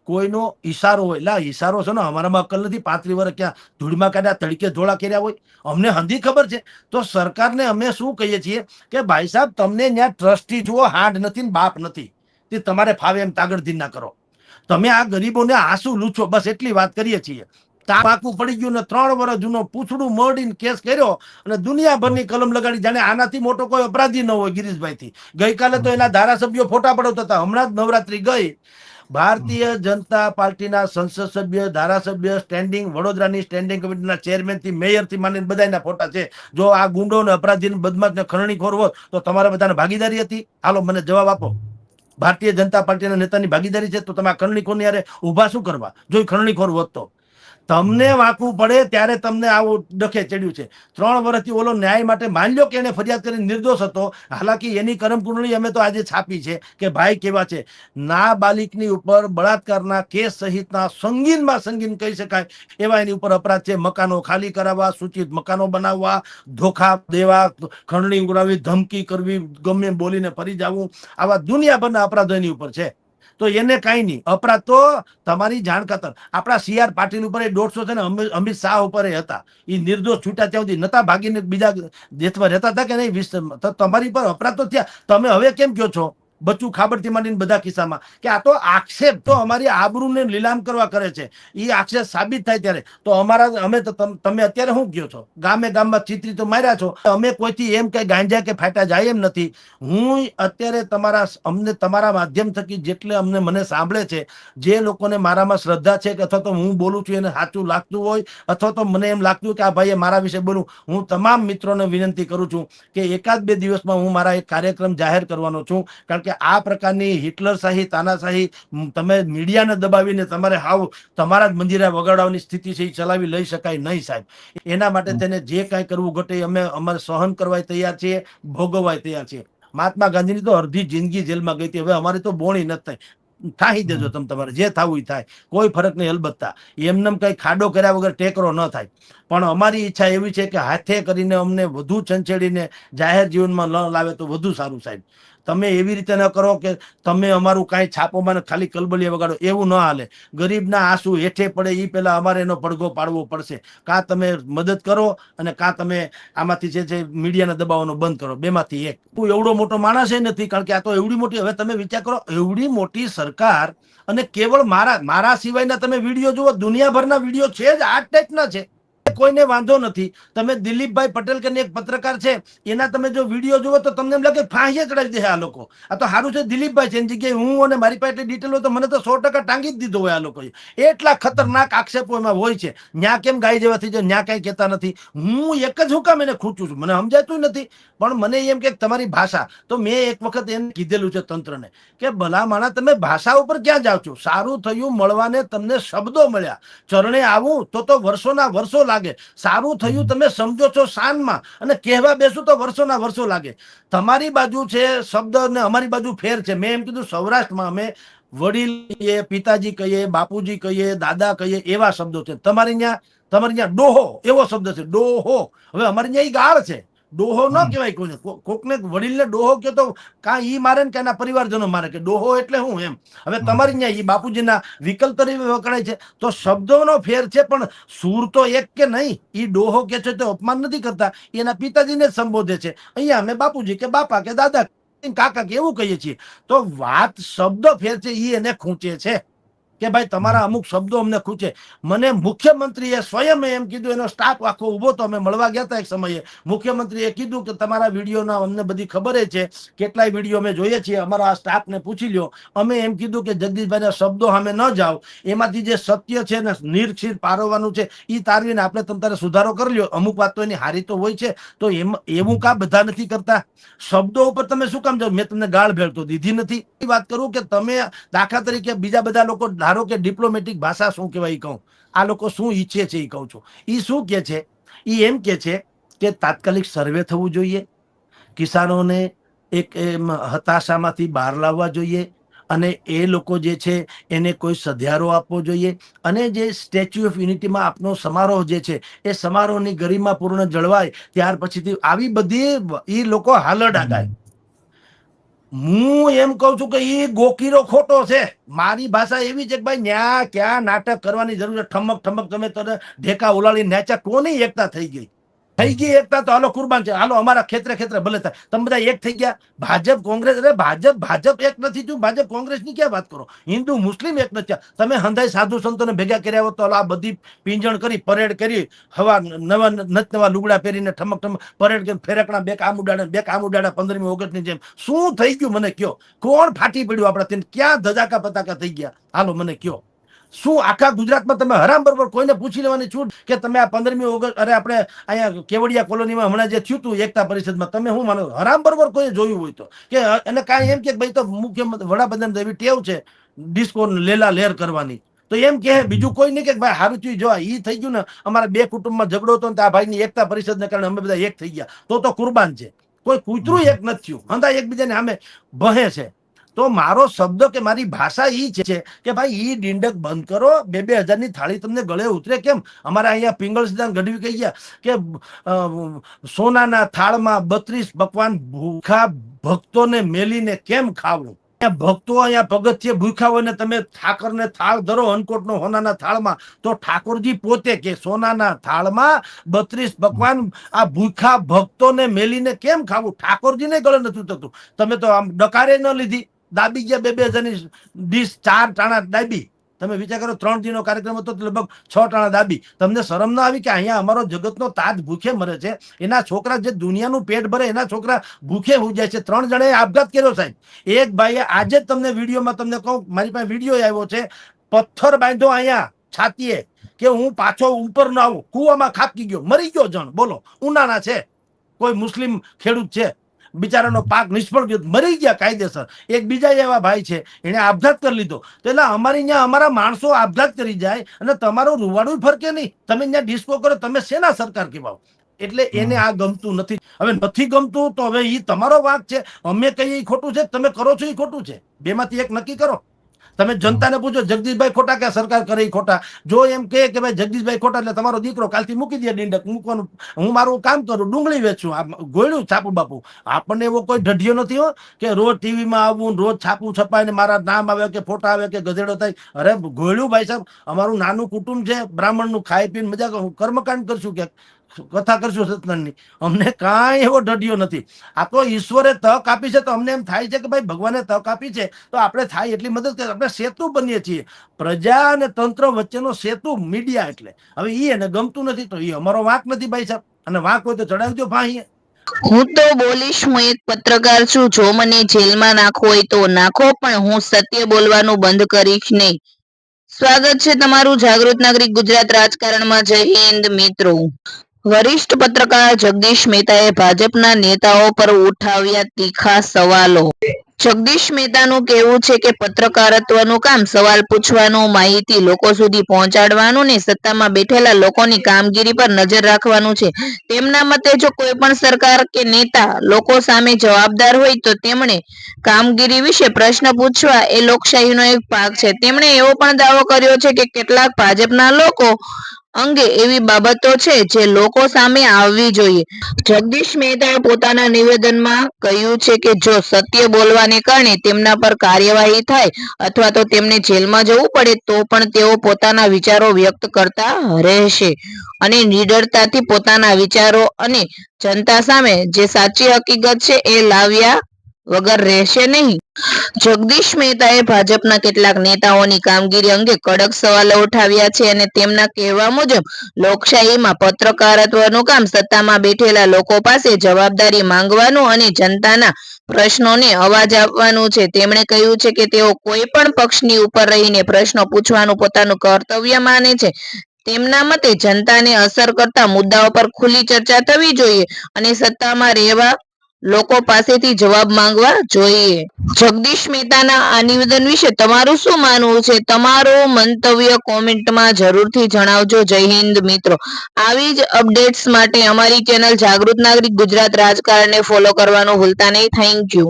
કોઈનો ઈશારો હોય, લા ઈશારો છે ને અમારામાં અક્કલ નથી, 35 વર્ષ ક્યાં ધૂળમાં કાઢ્યા, તડકે ધોળા કર્યા હોય, અમને હંધી ખબર છે. તો સરકારને અમે શું કહીએ છીએ કે ભાઈ સાહેબ તમને ત્યાં ટ્રસ્ટી જુઓ, હાંડ નથી ને બાપ નથી, તે તમારે ફાવે એમ તાગડધી ના કરો. તમે આ ગરીબોને આંસુ લૂછો, બસ એટલી વાત કરીએ છીએ. તાકું પડી ગયું ને 3 વર્ષ જૂનો પૂછડું મરડીને કેસ કર્યો અને દુનિયાભરની કલમ લગાડી, જાણે આનાથી મોટો કોઈ અપરાધી ન હોય ગિરીશભાઈ થી. ગઈકાલે તો એના ધારાસભ્યો ફોટા પડાવતા હતા. હમણાં જ નવરાત્રી ગઈ, ભારતીય જનતા પાર્ટીના સંસદ સભ્ય, ધારાસભ્ય, સ્ટેન્ડિંગ વડોદરાની સ્ટેન્ડિંગ કમિટીના ચેરમેન થી મેયર થી માનીને બધાના ફોટા છે. જો આ ગુંડો ને અપરાધી બદમાશ ને ખરણીખોર હોત તો તમારા બધાને ભાગીદારી હતી? હાલો મને જવાબ આપો. ભારતીય જનતા પાર્ટીના નેતાની ભાગીદારી છે તો તમે આ ખરણીખોરની યારે ઉભા શું કરવા? જો ખરણીખોર હોત તો તમને વાંકવું પડે ત્યારે તમને આવું ડખે ચડ્યું છે. 3 વર્ષથી ઓલો ન્યાય માટે માની લો કે એને ફરિયાદ કરીને નિર્દોષ હતો. હાલાકી એની કરમ કુંડળી અમે તો આજે છાપી છે કે ભાઈ કેવા છે. નાબાલિકની ઉપર બળાત્કારના કેસ સહિતના સંગીનમાં સંગીન કહી શકાય એવા એની ઉપર અપરાધ છે. મકાનો ખાલી કરાવવા, સૂચિત મકાનો બનાવવા, ધોખા દેવા, ખંડણી ઉડાવવી, ધમકી કરવી, ગમે બોલીને ફરી જવું, આવા દુનિયાભરના અપરાધો એની ઉપર છે. તો એને કઈ નહીં, અપરાધ તો તમારી જાણ ખાતર. આપણા CR પાટીલ ઉપર 150 છે ને અમિત શાહ ઉપર હતા, એ નિર્દોષ છૂટા ત્યાં સુધી નતા ભાગીને બીજા દેશમાં રહેતા હતા કે નહીં? તમારી પર અપરાધ તો થયા. તમે હવે કેમ કહો છો બચ્ચું ખાબડથી માંડીને બધા કિસ્સામાં કે આ તો આક્ષેપ તો અમારી આબરૂને લીલામ કરવા કરે છે? એ આક્ષેપ સાબિત થાય ત્યારે તો અમે તો તમે અત્યારે શું કહો છો? ગામે ગામમાં ચીતરી તો માર્યા છો. અમે કોઈથી એમ કઈ ગાંજા કે ફાટા જાય એમ નથી. હું અત્યારે અમને તમારા માધ્યમ થકી જેટલે મને સાંભળે છે, જે લોકોને મારામાં શ્રદ્ધા છે કે અથવા તો હું બોલું છું એને સાચું લાગતું હોય અથવા તો મને એમ લાગતું હોય કે આ ભાઈએ મારા વિશે બોલું, હું તમામ મિત્રોને વિનંતી કરું છું કે 1-2 દિવસમાં હું મારા એક કાર્યક્રમ જાહેર કરવાનો છું. કારણ કે આ પ્રકારની હિટલરશાહી, તાનાશાહી તમે મીડિયાને દબાવીને તમારે તમારા જ મંદિરે વગાડવાની સ્થિતિ છે, એ ચલાવી લઈ શકાય નહીં સાહેબ. એના માટે તેને જે કાંઈ કરવું ઘટે અમે અમારે સહન કરવા તૈયાર છીએ, ભોગવવા તૈયાર છીએ. મહાત્મા ગાંધીની તો અડધી જિંદગી જેલમાં ગઈ હતી. હવે અમારી તો બોણી નથી થઈ. થાહી દેજો તમે, તમારે જે થવું એ થાય, કોઈ ફરક નહીં. અલબત્તા એમને કઈ ખાડો કર્યા વગર ટેકરો ન થાય. પણ અમારી ઈચ્છા એવી છે કે હાથે કરીને અમને વધુ છંછેડીને જાહેર જીવનમાં ન લાવે તો વધુ સારું સાહેબ. તમે એવી રીતે ન કરો કે તમે અમારું કાંઈ છાપોમાં ખાલી કલબલિયા વગાડો, એવું ન હાલે. ગરીબના આંસુ હેઠે પડે એ પહેલા અમારે એનો પડઘો પાડવો પડશે. કાં તમે મદદ કરો અને કાં તમે આમાંથી જે છે મીડિયાને દબાવવાનો બંધ કરો, બેમાંથી એક. હું એવડો મોટો માણસ નથી, કારણ કે આ તો એવડી મોટી, હવે તમે વિચાર કરો એવડી મોટી સરકાર અને કેવળ મારા સિવાયના તમે વિડીયો જુઓ, દુનિયાભરના વિડીયો છે જ આ ટાઈપના છે. કોઈને વાંધો નથી. તમે દિલીપભાઈ પટેલ કરીને એક પત્રકાર છે, એના તમે જો વિડીયો જુઓ તો તમને એમ લાગે ફાંસીએ ચડાવી દે આ લોકો. આ તો સારું છે દિલીપભાઈ છે, એની જગ્યાએ હું અને મારી પાસે ડિટેલ હોય તો મને તો 100% ટાંગી જ દીધો હોય આ લોકોએ. એટલા ખતરનાક આક્ષેપો એમાં હોય છે. ન્યા કેમ ગાય જેવા થઈ જાય, ન્યા કઈ કહેતા નથી. હું એક જ હું કામ એને ખૂંચું છું, મને સમજાતું નથી. પણ મને એમ કે તમારી ભાષા, તો મેં એક વખત એને કીધેલું છે તંત્રને કે ભલા માણા તમે ભાષા ઉપર ક્યાં જાઓ છો? સારું થયું મળવાને, તમને શબ્દો મળ્યા, ચરણે આવું તો વર્ષોના વર્ષો લાગે. સારું થયું તમે સમજો છો શાનમાં, અને કહેવા બેસું તો વર્ષોના વર્ષો લાગે. તમારી બાજુ છે શબ્દ ને અમારી બાજુ ફેર છે. મેં એમ કીધું સૌરાષ્ટ્રમાં અમે વડીલ કહીએ, પિતાજી કહીએ, બાપુજી કહીએ, દાદા કહીએ, એવા શબ્દો છે. તમારી ત્યાં ડોહો એવો શબ્દ છે, ડોહો. હવે અમારી ત્યાં એ ગાળ છે, ડોહો ન કહેવાય કોઈને. કોકને વડીલને ડોહો કે તો કાં ઈ મારે ને કે એના પરિવારજનો મારે કે ડોહો એટલે હું એમ. હવે તમારી ત્યાં ઈ બાપુજીના વિકલ્પ તરીકે વખણાય છે. તો શબ્દોનો ફેર છે પણ સૂર તો એક કે નહીં. ઈ ડોહો કે છે તો અપમાન નથી કરતા, એના પિતાજીને જ સંબોધે છે. અહીંયા અમે બાપુજી કે બાપા કે દાદા કાકા કે એવું કહીએ છીએ. તો વાત શબ્દો ફેર છે, ઈ એને ખૂંચે છે કે ભાઈ તમારા અમુક શબ્દો અમને ખૂંચે. મને મુખ્યમંત્રીએ સ્વયં એમ કીધું, એનો સ્ટાફ આખો ઉભો તો અમે મળવા ગયા હતા એક સમયે. મુખ્યમંત્રીએ કીધું કે તમારા વિડીયોના અમને બધી ખબર છે, કેટલાય વિડીયો અમે જોઈએ છીએ, અમારા સ્ટાફને પૂછી લ્યો. અમે એમ કીધું કે જગદીશભાઈના શબ્દો સામે ન જાઓ, એમાંથી જે સત્ય છે ને નિર્ક્ષીર પારવવાનું છે એ તારવીને આપણે તમારે સુધારો કરી લ્યો. અમુક વાત તો એની હારી તો હોય છે, તો એવું કાં બધા નથી કરતા? શબ્દો ઉપર તમે શું કામ જાઓ? મેં તમને ગાળ ભેળ તો દીધી નથી. વાત કરું કે તમે દાખલા તરીકે બીજા બધા લોકો ધારો કે ડિપ્લોમેટિક ભાષા શું કહેવાય કહું, આ લોકો શું ઈચ્છે છે એ કહું છું. એ શું કે છે? એ એમ કે છે કે તાત્કાલિક સર્વે થવું જોઈએ, કિસાનોને એક હતાશામાંથી બહાર લાવવા જોઈએ, અને એ લોકો જે છે એને કોઈ સધિયારો આપવો જોઈએ, અને જે સ્ટેચ્યુ ઓફ યુનિટીમાં આપનો સમારોહ જે છે એ સમારોહની ગરિમાપૂર્ણ જળવાય. ત્યાર પછીથી આવી બધી એ લોકો હાલડા ગાય. હું એમ કઉ છું કે એ ગોકીરો ખોટો છે. મારી ભાષા એવી છે કે ભાઈ ન્યા ક્યાં નાટક કરવાની જરૂર છે. ઠમક ઠમક તમે ઢેકા ઉલાડી નેચા કોની એકતા થઈ ગઈ એકતા તો હાલો કુરબાન છે. હાલો અમારા ખેતરે ખેતરે ભલે થાય, તમે બધા એક થઈ ગયા. ભાજપ કોંગ્રેસ, અરે ભાજપ એક નથી થયું. ભાજપ કોંગ્રેસ ની ક્યાં વાત કરો? હિન્દુ મુસ્લિમ એક નથી. તમે હંધાઈ સાધુ સંતોને ભેગા કર્યા હોત તો આ બધી પીંજણ કરી, પરેડ કરી, હવા નવા લુગડા પહેરીને ઠમક ઠમક પરેડ કરી, ફેરકણા બે કામ ઉડાડા 15મી ઓગસ્ટની જેમ. શું થઈ ગયું મને કયો? કોણ ફાટી પડ્યું આપડે? ક્યાં ધજાકા પતાકા થઈ ગયા? હાલો મને કયો. શું આખા ગુજરાતમાં તમે હરામ બરોબર કોઈને પૂછી લેવાની છૂટ કે તમે આ 15મી ઓગસ્ટ, અરે આપણે અહીંયા કેવડિયા કોલોનીમાં હમણાં જે થયું હતું એકતા પરિષદમાં, તમે શું માનો? હરામ બરોબર કોઈ જોયું હોય તો કે એને કાંઈ એમ કે ભાઈ તો મુખ્યમંત્રી વડાપ્રધાન એવી ટેવ છે ડિસ્કો લેલા લેર કરવાની, તો એમ કે બીજું કોઈ નહીં કે ભાઈ સારું થયું. જો ઈ થઈ ગયું ને, અમારા બે કુટુંબમાં ઝઘડો હતો ને આ ભાઈની એકતા પરિષદને કારણે અમે બધા એક થઈ ગયા, તો કુરબાન છે. કોઈ કૂતરું એક નથી થયું. હંધા એકબીજાને સામે બહે છે. તો મારો શબ્દ કે મારી ભાષા ઈ છે કે ભાઈ ઈ ડીંડક બંધ કરો. 2000ની થાળી તમને ગળે ઉતરે કેમ? અમારા અહીંયા પિંગળસીદાન ગઢવી કહી ગયા કે સોનાના થાળમાં 32 પકવાન ભૂખા ભક્તોને મેલીને કેમ ખાવું? ભક્તો અહીંયા પગથિયે ભૂખા હોય ને તમે ઠાકરને થાળ ધરો અનકોટનો સોનાના થાળમાં, તો ઠાકોરજી પોતે કે સોનાના થાળમાં 32 પકવાન આ ભૂખા ભક્તોને મેલીને કેમ ખાવું? ઠાકોરજીને ગળે નથી ઉતરતું. તમે તો આમ ડકારે ન લીધી, દાબી ગયા 2000ની ડીશ 4 ટાણા દાબી. તમે વિચાર કરો 3 દિનનો કાર્યક્રમ હતો તો લગભગ 6 ટાણા દાબી. તમને શરમ ના આવી કે અહીંયા અમારો જગતનો તાજ ભૂખે મરે છે? એના છોકરા જે દુનિયાનું પેટ ભરે એના છોકરા ભૂખે હોઈ જાય છે. 3 જણાએ આપઘાત કર્યો સાહેબ. એક ભાઈએ આજે જ તમને વિડીયોમાં તમને કહું, મારી પાસે વિડીયો આવ્યો છે, પથ્થર બાંધ્યો અહીંયા છાતીએ કે હું પાછો ઉપર ન આવું. કુવામાં ખાબકી ગયો, મરી ગયો જણ. બોલો, ઉનાના છે, કોઈ મુસ્લિમ ખેડૂત છે, બિચારાનો પાક નિષ્ફળ ગયો, મરી ગયા કાયદેસર. એક બીજા એવા ભાઈ છે, એને આપઘાત કરી લીધો. તો એટલે અમારી ત્યાં અમારા માણસો આપઘાત કરી જાય અને તમારું રૂવાડું ફરકે નહીં. તમે ત્યાં ડિસ્કો કરો, તમે શેના સરકાર કહેવાઓ? એટલે એને આ ગમતું નથી. હવે નથી ગમતું તો હવે એ તમારો વાંક છે. અમે કહીએ એ ખોટું છે, તમે કરો છો એ ખોટું છે. બેમાંથી એક નક્કી કરો. તમે જનતાને પૂછો જગદીશભાઈ ખોટા કે સરકાર કરે ખોટા? જો એમ કે ભાઈ જગદીશભાઈ ખોટા એટલે તમારો દીકરો કાલથી મૂકી દે ડીંડક મૂકવાનું, હું મારું કામ કરું, ડુંગળી વેચું, ગોળ્યું છાપું બાપુ. આપણને એવો કોઈ ઢઢિયો નથી હો કે રોજ ટીવીમાં આવવું, રોજ છાપું છપાય ને મારા નામ આવે કે ફોટા આવે કે ગધેડો થાય. અરે ગોળ્યું ભાઈ સાહેબ, અમારું નાનું કુટુંબ છે, બ્રાહ્મણનું ખાઈ પીને મજા કરું, કર્મકાંડ કરશું કે કથા કરશું સત્સંગની. અમને કાંઈ એવો ઢઢિયો નથી. આ તો ઈશ્વરે તક આપી છે તો અમને એમ થાય છે કે ભાઈ ભગવાને તક આપી છે તો આપણે થાય એટલી મદદ કરીએ. આપણે સેતુ બનીએ છીએ, પ્રજા અને તંત્ર વચ્ચેનો સેતુ મીડિયા. એટલે હવે ઈ એને ગમતું નથી તો એ અમારો વાંક નથી ભાઈ સાહેબ. અને વાંક હોય તો ચડાવજો ભાઈ. હું તો બોલીશ, હું એક પત્રકાર છું. જો મને જેલમાં નાખવો હોય તો નાખો, પણ હું સત્ય બોલવાનું બંધ કરીશ નહીં. સ્વાગત છે તમારું જાગૃત નાગરિક ગુજરાત રાજકારણમાં. જય હિન્દ મિત્રો. વરિષ્ઠ પત્રકાર જગદીશ મહેતાએ ભાજપના નેતાઓ પર ઉઠાવ્યા તીખા સવાલો. જગદીશ મહેતાનું કહેવું છે કે પત્રકારત્વનું કામ સવાલ પૂછવાનું, માહિતી લોકો સુધી પહોંચાડવાનું ને સત્તામાં બેઠેલા લોકોની કામગીરી પર નજર રાખવાનું છે. તેમના મતે જો કોઈ પણ સરકાર કે નેતા લોકો સામે જવાબદાર હોય તો તેમણે કામગીરી વિશે પ્રશ્ન પૂછવા એ લોકશાહીનો એક ભાગ છે. તેમણે એવો પણ દાવો કર્યો છે કે કેટલાક ભાજપના લોકો અંગે એવી બાબતો છે જે લોકો સામે આવવી જોઈએ. જગદીશ મહેતાએ પોતાના નિવેદનમાં કહ્યું છે કે જો સત્ય બોલવાને કારણે તેમના પર કાર્યવાહી થાય અથવા તો તેમને જેલમાં જવું પડે તો પણ તેઓ પોતાના વિચારો વ્યક્ત કરતા રહેશે અને નિડરતાથી પોતાના વિચારો અને જનતા સામે જે સાચી હકીકત છે એ લાવ્યા વગર રહેશે નહીં. જગદીશ મહેતાએ ભાજપના કેટલાક નેતાઓની કામગીરી અંગે કડક સવાલો ઉઠાવ્યા છે અને તેમના કહેવા મુજબ લોકશાહીમાં પત્રકારત્વનું કામ સત્તામાં બેઠેલા લોકો પાસે જવાબદારી માંગવાનું અને જનતાના પ્રશ્નોને અવાજ આપવાનું છે. તેમણે કહ્યું છે કે તેઓ કોઈ પણ પક્ષની ઉપર રહીને પ્રશ્નો પૂછવાનું પોતાનું કર્તવ્ય માને છે. તેમના મતે જનતાને અસર કરતા મુદ્દાઓ પર ખુલ્લી ચર્ચા થવી જોઈએ અને સત્તામાં રહેવા લોકો પાસેથી જવાબ માંગવા જોઈએ. જગદીશ મહેતાના આ નિવેદન વિશે તમારું શું માનવું છે? તમારું મંતવ્ય કોમેન્ટમાં જરૂરથી જણાવજો. જય હિન્દ મિત્રો. આવી જ અપડેટ્સ માટે અમારી ચેનલ જાગૃત નાગરિક ગુજરાત રાજકારણને ફોલો કરવાનું ભૂલતા નહીં. Thank you.